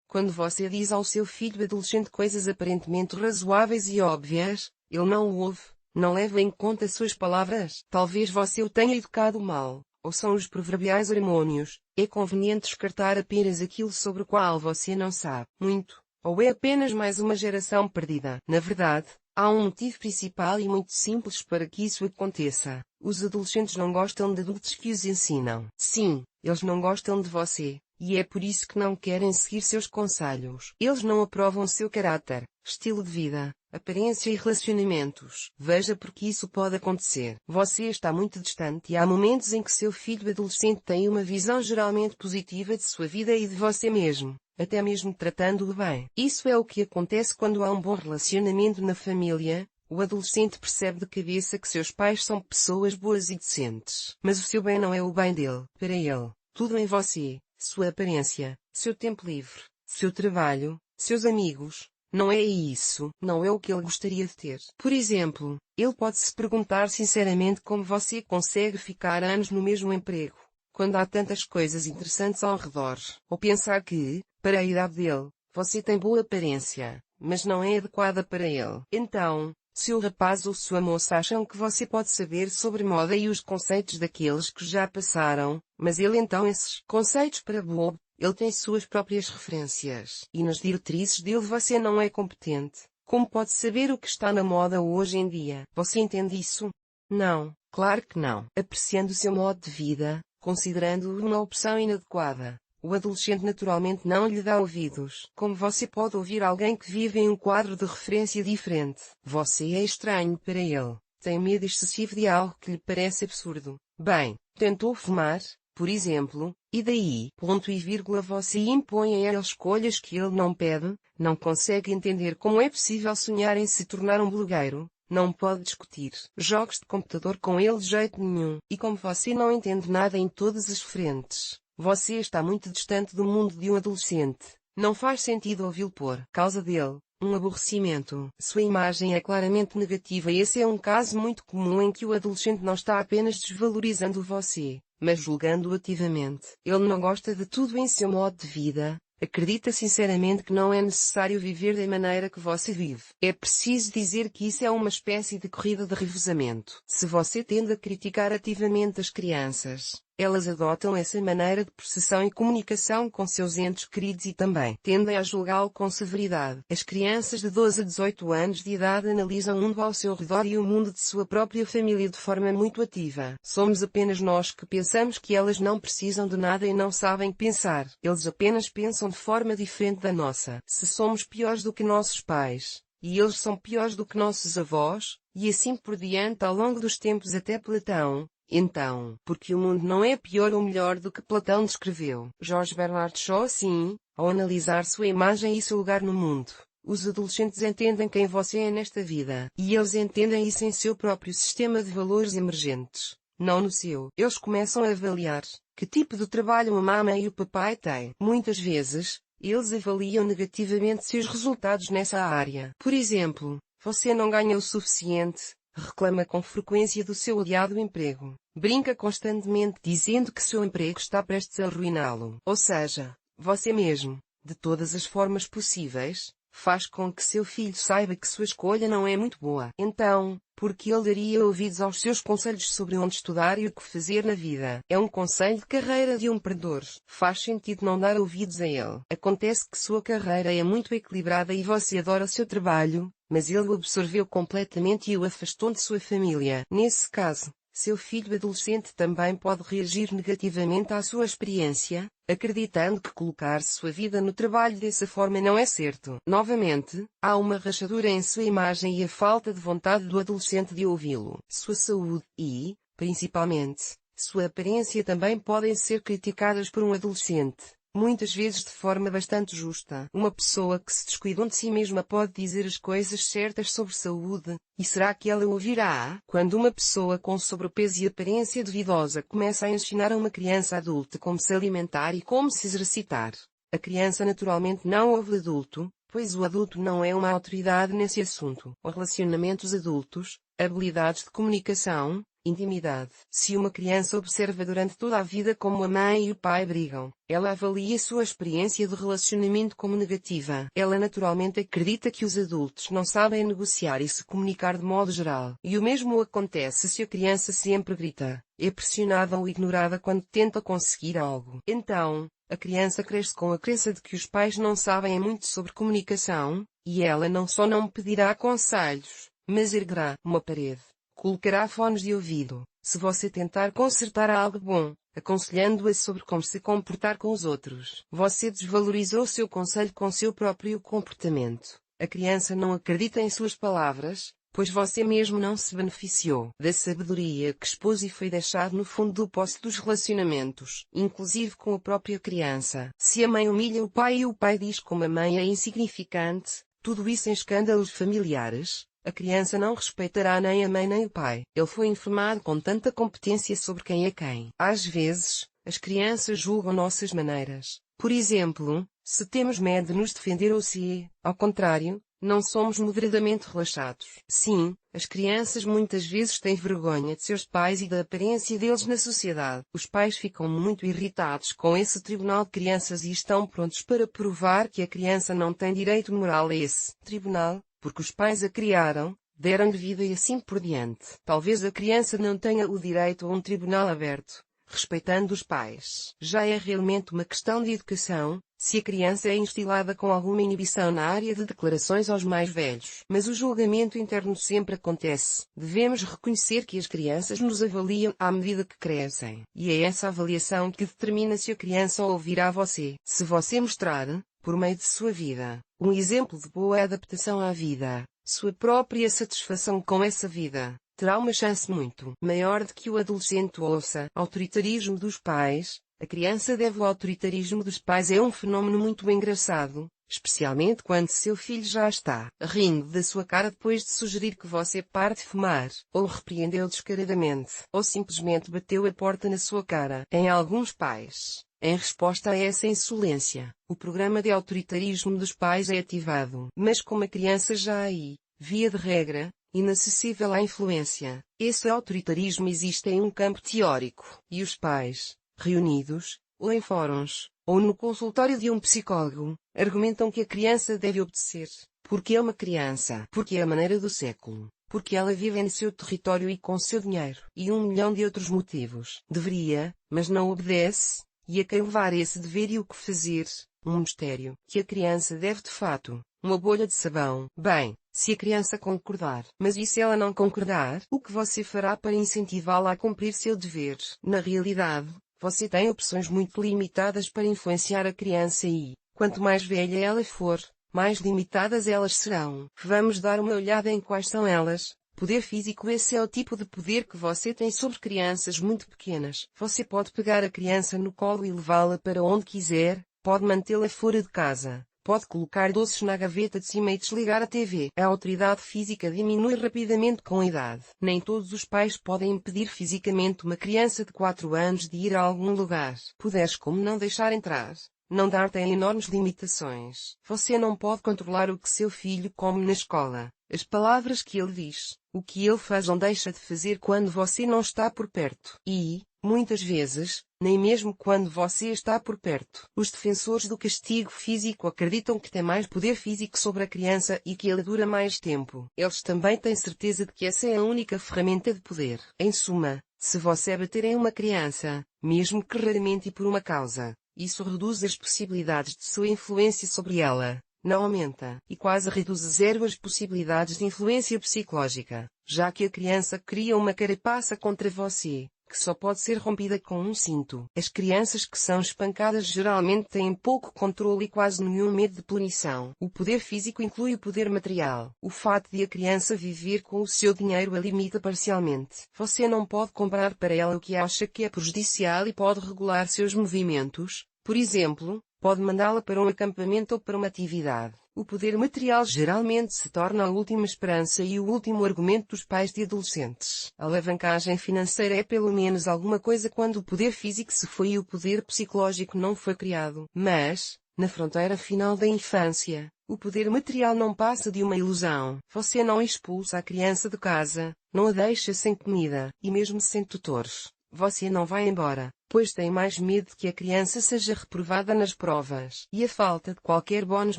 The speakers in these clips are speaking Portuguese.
Quando você diz ao seu filho adolescente coisas aparentemente razoáveis e óbvias, ele não o ouve, não leva em conta suas palavras. Talvez você o tenha educado mal, ou são os proverbiais hormônios. É conveniente descartar apenas aquilo sobre o qual você não sabe muito, ou é apenas mais uma geração perdida. Na verdade, há um motivo principal e muito simples para que isso aconteça. Os adolescentes não gostam de adultos que os ensinam. Sim, eles não gostam de você. E é por isso que não querem seguir seus conselhos. Eles não aprovam seu caráter, estilo de vida, aparência e relacionamentos. Veja porque isso pode acontecer. Você está muito distante e há momentos em que seu filho adolescente tem uma visão geralmente positiva de sua vida e de você mesmo, até mesmo tratando-o bem. Isso é o que acontece quando há um bom relacionamento na família. O adolescente percebe de cabeça que seus pais são pessoas boas e decentes. Mas o seu bem não é o bem dele. Para ele, tudo em você, sua aparência, seu tempo livre, seu trabalho, seus amigos, não é isso, não é o que ele gostaria de ter. Por exemplo, ele pode se perguntar sinceramente como você consegue ficar anos no mesmo emprego, quando há tantas coisas interessantes ao redor. Ou pensar que, para a idade dele, você tem boa aparência, mas não é adequada para ele. Então, se o rapaz ou sua moça acham que você pode saber sobre moda e os conceitos daqueles que já passaram, mas ele então esses conceitos para Bob, ele tem suas próprias referências. E nas diretrizes dele você não é competente. Como pode saber o que está na moda hoje em dia? Você entende isso? Não, claro que não. Apreciando o seu modo de vida, considerando-o uma opção inadequada, o adolescente naturalmente não lhe dá ouvidos. Como você pode ouvir alguém que vive em um quadro de referência diferente? Você é estranho para ele. Tem medo excessivo de algo que lhe parece absurdo. Bem, tentou fumar, por exemplo, e daí, ponto e vírgula, você impõe a ele escolhas que ele não pede, não consegue entender como é possível sonhar em se tornar um blogueiro. Não pode discutir jogos de computador com ele de jeito nenhum. E como você não entende nada em todas as frentes, você está muito distante do mundo de um adolescente. Não faz sentido ouvi-lo por causa dele. Um aborrecimento. Sua imagem é claramente negativa e esse é um caso muito comum em que o adolescente não está apenas desvalorizando você, mas julgando-o ativamente. Ele não gosta de tudo em seu modo de vida. Acredita sinceramente que não é necessário viver da maneira que você vive. É preciso dizer que isso é uma espécie de corrida de revezamento. Se você tende a criticar ativamente as crianças, elas adotam essa maneira de processão e comunicação com seus entes queridos e também tendem a julgá-lo com severidade. As crianças de 12 a 18 anos de idade analisam o mundo ao seu redor e o mundo de sua própria família de forma muito ativa. Somos apenas nós que pensamos que elas não precisam de nada e não sabem pensar. Eles apenas pensam de forma diferente da nossa. Se somos piores do que nossos pais, e eles são piores do que nossos avós, e assim por diante ao longo dos tempos até Platão. Então, porque o mundo não é pior ou melhor do que Platão descreveu. George Bernard Shaw assim, ao analisar sua imagem e seu lugar no mundo, os adolescentes entendem quem você é nesta vida. E eles entendem isso em seu próprio sistema de valores emergentes, não no seu. Eles começam a avaliar que tipo de trabalho a mama e o papai têm. Muitas vezes, eles avaliam negativamente seus resultados nessa área. Por exemplo, você não ganha o suficiente. Reclama com frequência do seu odiado emprego. Brinca constantemente dizendo que seu emprego está prestes a arruiná-lo. Ou seja, você mesmo, de todas as formas possíveis, faz com que seu filho saiba que sua escolha não é muito boa. Então, por que ele daria ouvidos aos seus conselhos sobre onde estudar e o que fazer na vida? É um conselho de carreira de um perdedor. Faz sentido não dar ouvidos a ele. Acontece que sua carreira é muito equilibrada e você adora seu trabalho, mas ele o absorveu completamente e o afastou de sua família. Nesse caso, seu filho adolescente também pode reagir negativamente à sua experiência, acreditando que colocar sua vida no trabalho dessa forma não é certo. Novamente, há uma rachadura em sua imagem e a falta de vontade do adolescente de ouvi-lo. Sua saúde e, principalmente, sua aparência também podem ser criticadas por um adolescente. Muitas vezes de forma bastante justa. Uma pessoa que se descuidou de si mesma pode dizer as coisas certas sobre saúde, e será que ela ouvirá? Quando uma pessoa com sobrepeso e aparência duvidosa começa a ensinar a uma criança adulta como se alimentar e como se exercitar, a criança naturalmente não ouve o adulto, pois o adulto não é uma autoridade nesse assunto. Os relacionamentos adultos, habilidades de comunicação, Intimidade. Se uma criança observa durante toda a vida como a mãe e o pai brigam, ela avalia sua experiência de relacionamento como negativa. Ela naturalmente acredita que os adultos não sabem negociar e se comunicar de modo geral. E o mesmo acontece se a criança sempre grita, é pressionada ou ignorada quando tenta conseguir algo. Então, a criança cresce com a crença de que os pais não sabem muito sobre comunicação, e ela não só não pedirá conselhos, mas erguerá uma parede. Colocará fones de ouvido, se você tentar consertar algo bom, aconselhando-a sobre como se comportar com os outros. Você desvalorizou seu conselho com seu próprio comportamento. A criança não acredita em suas palavras, pois você mesmo não se beneficiou da sabedoria que expôs e foi deixado no fundo do poço dos relacionamentos, inclusive com a própria criança. Se a mãe humilha o pai e o pai diz como a mãe é insignificante, tudo isso em escândalos familiares, a criança não respeitará nem a mãe nem o pai. Ele foi informado com tanta competência sobre quem é quem. Às vezes, as crianças julgam nossas maneiras. Por exemplo, se temos medo de nos defender ou se, ao contrário, não somos moderadamente relaxados. Sim, as crianças muitas vezes têm vergonha de seus pais e da aparência deles na sociedade. Os pais ficam muito irritados com esse tribunal de crianças e estão prontos para provar que a criança não tem direito moral a esse tribunal, porque os pais a criaram, deram-lhe vida e assim por diante. Talvez a criança não tenha o direito a um tribunal aberto, respeitando os pais. Já é realmente uma questão de educação, se a criança é instilada com alguma inibição na área de declarações aos mais velhos. Mas o julgamento interno sempre acontece. Devemos reconhecer que as crianças nos avaliam à medida que crescem. E é essa avaliação que determina se a criança ouvirá você. Se você mostrar, por meio de sua vida, um exemplo de boa adaptação à vida, sua própria satisfação com essa vida, terá uma chance muito maior de que o adolescente ouça autoritarismo dos pais. A criança deve ao autoritarismo dos pais é um fenômeno muito engraçado, especialmente quando seu filho já está rindo da sua cara depois de sugerir que você pare de fumar, ou repreendeu descaradamente, ou simplesmente bateu a porta na sua cara. Em alguns pais, em resposta a essa insolência, o programa de autoritarismo dos pais é ativado. Mas como a criança já aí, via de regra, inacessível à influência, esse autoritarismo existe em um campo teórico, e os pais, reunidos, ou em fóruns, ou no consultório de um psicólogo, argumentam que a criança deve obedecer, porque é uma criança, porque é a maneira do século, porque ela vive em seu território e com seu dinheiro, e 1 milhão de outros motivos. Deveria, mas não obedece, e a quem levar esse dever e o que fazer, um mistério, que a criança deve de fato, uma bolha de sabão. Bem, se a criança concordar, mas e se ela não concordar, o que você fará para incentivá-la a cumprir seu dever? Na realidade, você tem opções muito limitadas para influenciar a criança e, quanto mais velha ela for, mais limitadas elas serão. Vamos dar uma olhada em quais são elas. Poder físico. Esse é o tipo de poder que você tem sobre crianças muito pequenas. Você pode pegar a criança no colo e levá-la para onde quiser, pode mantê-la fora de casa, pode colocar doces na gaveta de cima e desligar a TV. A autoridade física diminui rapidamente com a idade. Nem todos os pais podem impedir fisicamente uma criança de 4 anos de ir a algum lugar. Poderes como não deixar entrar. Não dar tem enormes limitações. Você não pode controlar o que seu filho come na escola, as palavras que ele diz, o que ele faz ou deixa de fazer quando você não está por perto. E, muitas vezes, nem mesmo quando você está por perto. Os defensores do castigo físico acreditam que tem mais poder físico sobre a criança e que ele dura mais tempo. Eles também têm certeza de que essa é a única ferramenta de poder. Em suma, se você bater em uma criança, mesmo que raramente e por uma causa, isso reduz as possibilidades de sua influência sobre ela, não aumenta, e quase reduz a zero as possibilidades de influência psicológica, já que a criança cria uma carapaça contra você, que só pode ser rompida com um cinto. As crianças que são espancadas geralmente têm pouco controle e quase nenhum medo de punição. O poder físico inclui o poder material. O fato de a criança viver com o seu dinheiro a limita parcialmente. Você não pode comprar para ela o que acha que é prejudicial e pode regular seus movimentos. Por exemplo, pode mandá-la para um acampamento ou para uma atividade. O poder material geralmente se torna a última esperança e o último argumento dos pais de adolescentes. A alavancagem financeira é pelo menos alguma coisa quando o poder físico se foi e o poder psicológico não foi criado. Mas, na fronteira final da infância, O poder material não passa de uma ilusão. Você não expulsa a criança de casa, não a deixa sem comida, e mesmo sem tutores. Você não vai embora, pois tem mais medo de que a criança seja reprovada nas provas. E a falta de qualquer bónus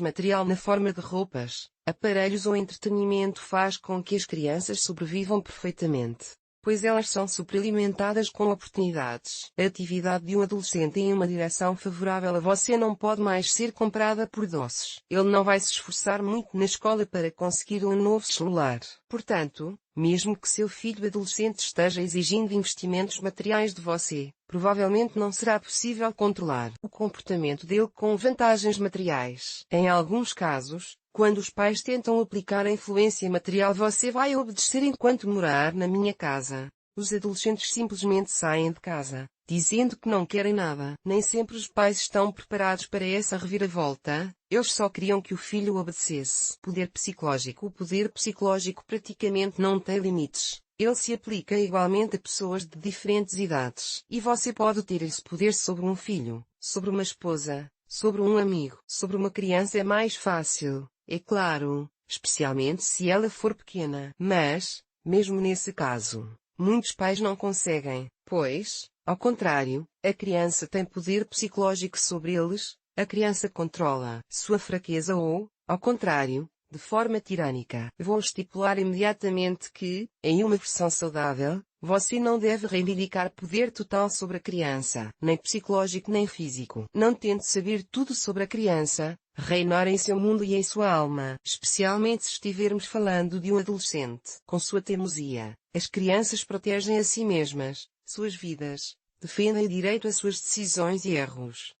material na forma de roupas, aparelhos ou entretenimento faz com que as crianças sobrevivam perfeitamente, pois elas são superalimentadas com oportunidades. A atividade de um adolescente em uma direção favorável a você não pode mais ser comprada por doces. Ele não vai se esforçar muito na escola para conseguir um novo celular. Portanto, mesmo que seu filho adolescente esteja exigindo investimentos materiais de você, provavelmente não será possível controlar o comportamento dele com vantagens materiais. Em alguns casos, quando os pais tentam aplicar a influência material, você vai obedecer enquanto morar na minha casa. Os adolescentes simplesmente saem de casa, dizendo que não querem nada. Nem sempre os pais estão preparados para essa reviravolta, eles só queriam que o filho obedecesse. Poder psicológico. O poder psicológico praticamente não tem limites. Ele se aplica igualmente a pessoas de diferentes idades. E você pode ter esse poder sobre um filho, sobre uma esposa, sobre um amigo, sobre uma criança é mais fácil, é claro, especialmente se ela for pequena. Mas, mesmo nesse caso, muitos pais não conseguem, pois, ao contrário, a criança tem poder psicológico sobre eles, a criança controla sua fraqueza ou, ao contrário, de forma tirânica. Vou estipular imediatamente que, em uma versão saudável, você não deve reivindicar poder total sobre a criança, nem psicológico nem físico. Não tente saber tudo sobre a criança, reinar em seu mundo e em sua alma, especialmente se estivermos falando de um adolescente. Com sua teimosia, as crianças protegem a si mesmas, suas vidas, defendem o direito às suas decisões e erros.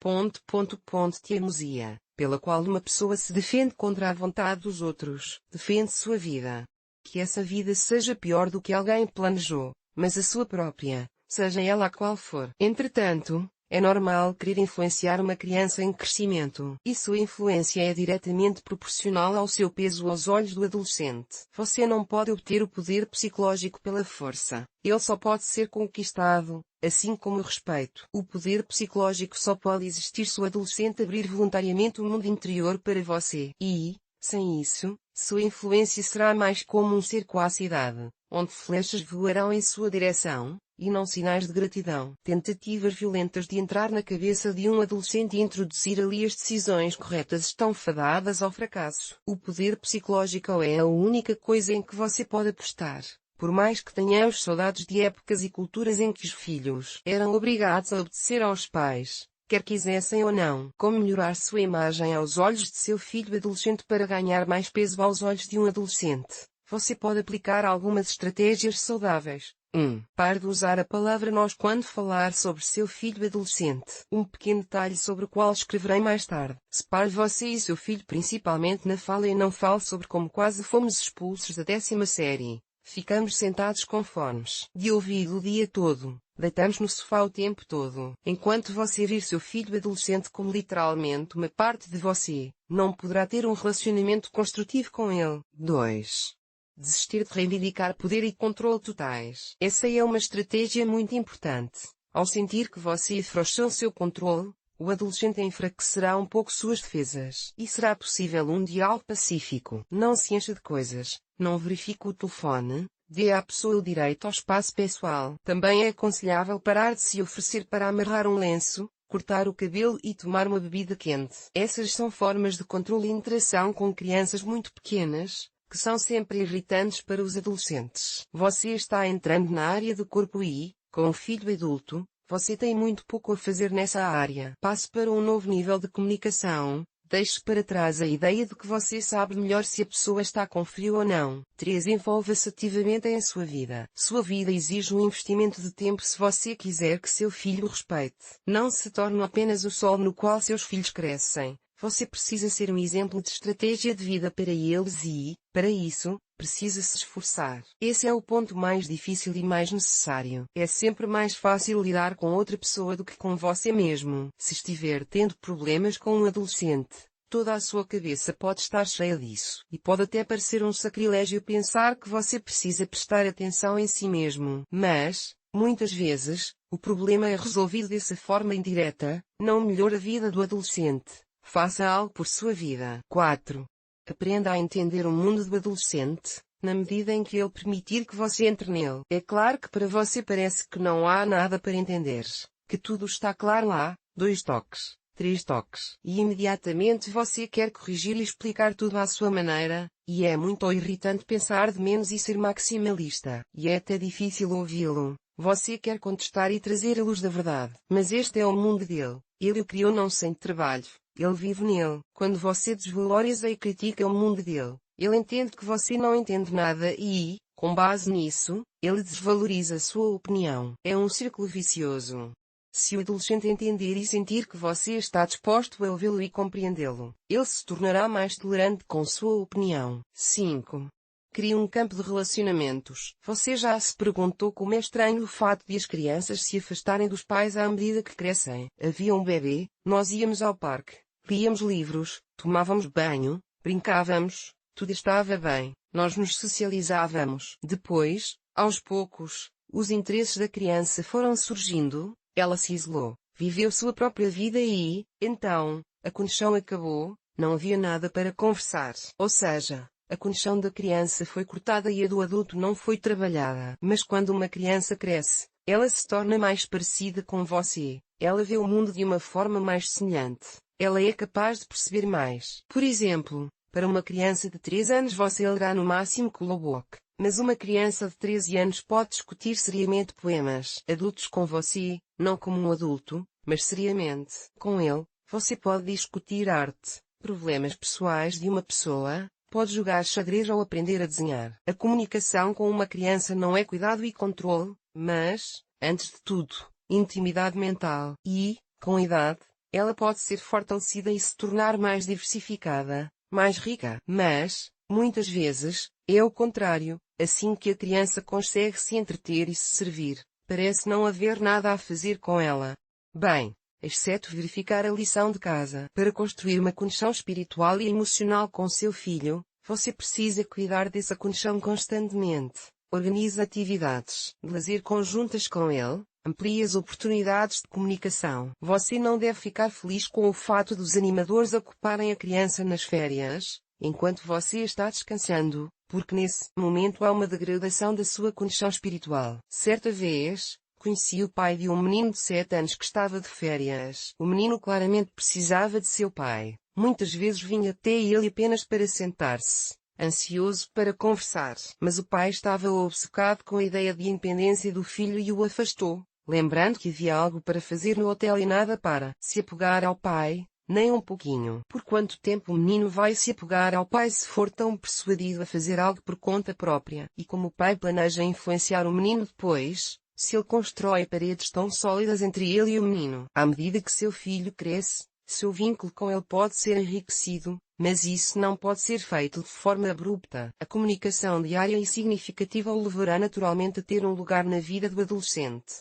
Teimosia, pela qual uma pessoa se defende contra a vontade dos outros, defende sua vida. Que essa vida seja pior do que alguém planejou, mas a sua própria, seja ela a qual for. Entretanto, é normal querer influenciar uma criança em crescimento, e sua influência é diretamente proporcional ao seu peso aos olhos do adolescente. Você não pode obter o poder psicológico pela força. Ele só pode ser conquistado, assim como o respeito. O poder psicológico só pode existir se o adolescente abrir voluntariamente o mundo interior para você. E, sem isso, sua influência será mais como um cerco à cidade, onde flechas voarão em sua direção, e não sinais de gratidão. Tentativas violentas de entrar na cabeça de um adolescente e introduzir ali as decisões corretas estão fadadas ao fracasso. O poder psicológico é a única coisa em que você pode apostar. Por mais que tenhamos saudades de épocas e culturas em que os filhos eram obrigados a obedecer aos pais, quer quisessem ou não. Como melhorar sua imagem aos olhos de seu filho adolescente para ganhar mais peso aos olhos de um adolescente? Você pode aplicar algumas estratégias saudáveis. 1. Pare de usar a palavra nós quando falar sobre seu filho adolescente. Um pequeno detalhe sobre o qual escreverei mais tarde. Separe você e seu filho principalmente na fala e não fale sobre como quase fomos expulsos da 10ª série. Ficamos sentados com fones de ouvido o dia todo. Deitamos no sofá o tempo todo. Enquanto você vir seu filho adolescente como literalmente uma parte de você, não poderá ter um relacionamento construtivo com ele. 2. Desistir de reivindicar poder e controle totais. Essa é uma estratégia muito importante. Ao sentir que você afrouxou seu controle, o adolescente enfraquecerá um pouco suas defesas. E será possível um diálogo pacífico. Não se encha de coisas, não verifique o telefone, dê à pessoa o direito ao espaço pessoal. Também é aconselhável parar de se oferecer para amarrar um lenço, cortar o cabelo e tomar uma bebida quente. Essas são formas de controle e interação com crianças muito pequenas, que são sempre irritantes para os adolescentes. Você está entrando na área do corpo e, com um filho adulto, você tem muito pouco a fazer nessa área. Passe para um novo nível de comunicação. Deixe para trás a ideia de que você sabe melhor se a pessoa está com frio ou não. 3. Envolva-se ativamente em sua vida. Sua vida exige um investimento de tempo se você quiser que seu filho o respeite. Não se torne apenas o sol no qual seus filhos crescem. Você precisa ser um exemplo de estratégia de vida para eles e, para isso, precisa se esforçar. Esse é o ponto mais difícil e mais necessário. É sempre mais fácil lidar com outra pessoa do que com você mesmo. Se estiver tendo problemas com um adolescente, toda a sua cabeça pode estar cheia disso. E pode até parecer um sacrilégio pensar que você precisa prestar atenção em si mesmo. Mas, muitas vezes, o problema é resolvido dessa forma indireta. Não melhora a vida do adolescente. Faça algo por sua vida. 4. Aprenda a entender o mundo do adolescente, na medida em que ele permitir que você entre nele. É claro que para você parece que não há nada para entender, que tudo está claro lá, 2 toques, 3 toques, e imediatamente você quer corrigir e explicar tudo à sua maneira, e é muito irritante pensar de menos e ser maximalista, e é até difícil ouvi-lo. Você quer contestar e trazer a luz da verdade, mas este é o mundo dele. Ele o criou não sem trabalho, ele vive nele. Quando você desvaloriza e critica o mundo dele, ele entende que você não entende nada e, com base nisso, ele desvaloriza sua opinião. É um círculo vicioso. Se o adolescente entender e sentir que você está disposto a ouvi-lo e compreendê-lo, ele se tornará mais tolerante com sua opinião. 5. Crie um campo de relacionamentos. Você já se perguntou como é estranho o fato de as crianças se afastarem dos pais à medida que crescem? Havia um bebê, nós íamos ao parque, líamos livros, tomávamos banho, brincávamos, tudo estava bem, nós nos socializávamos. Depois, aos poucos, os interesses da criança foram surgindo, ela se isolou, viveu sua própria vida e, então, a conexão acabou, não havia nada para conversar. Ou seja, a conexão da criança foi cortada e a do adulto não foi trabalhada. Mas quando uma criança cresce, ela se torna mais parecida com você. Ela vê o mundo de uma forma mais semelhante. Ela é capaz de perceber mais. Por exemplo, para uma criança de 3 anos você lerá no máximo Kolobok. Mas uma criança de 13 anos pode discutir seriamente poemas adultos com você, não como um adulto, mas seriamente. Com ele, você pode discutir arte, problemas pessoais de uma pessoa, pode jogar xadrez ou aprender a desenhar. A comunicação com uma criança não é cuidado e controle, mas, antes de tudo, intimidade mental. E, com a idade, ela pode ser fortalecida e se tornar mais diversificada, mais rica. Mas, muitas vezes, é o contrário. Assim que a criança consegue se entreter e se servir, parece não haver nada a fazer com ela. Bem, exceto verificar a lição de casa. Para construir uma conexão espiritual e emocional com seu filho, você precisa cuidar dessa conexão constantemente. Organize atividades de lazer conjuntas com ele, amplie as oportunidades de comunicação. Você não deve ficar feliz com o fato dos animadores ocuparem a criança nas férias, enquanto você está descansando, porque nesse momento há uma degradação da sua conexão espiritual. Certa vez, conheci o pai de um menino de 7 anos que estava de férias. O menino claramente precisava de seu pai. Muitas vezes vinha até ele apenas para sentar-se, ansioso para conversar. Mas o pai estava obcecado com a ideia de independência do filho e o afastou, lembrando que havia algo para fazer no hotel e nada para se apegar ao pai. Nem um pouquinho. Por quanto tempo o menino vai se apegar ao pai se for tão persuadido a fazer algo por conta própria? E como o pai planeja influenciar o menino depois, se ele constrói paredes tão sólidas entre ele e o menino? À medida que seu filho cresce, seu vínculo com ele pode ser enriquecido, mas isso não pode ser feito de forma abrupta. A comunicação diária e significativa o levará naturalmente a ter um lugar na vida do adolescente.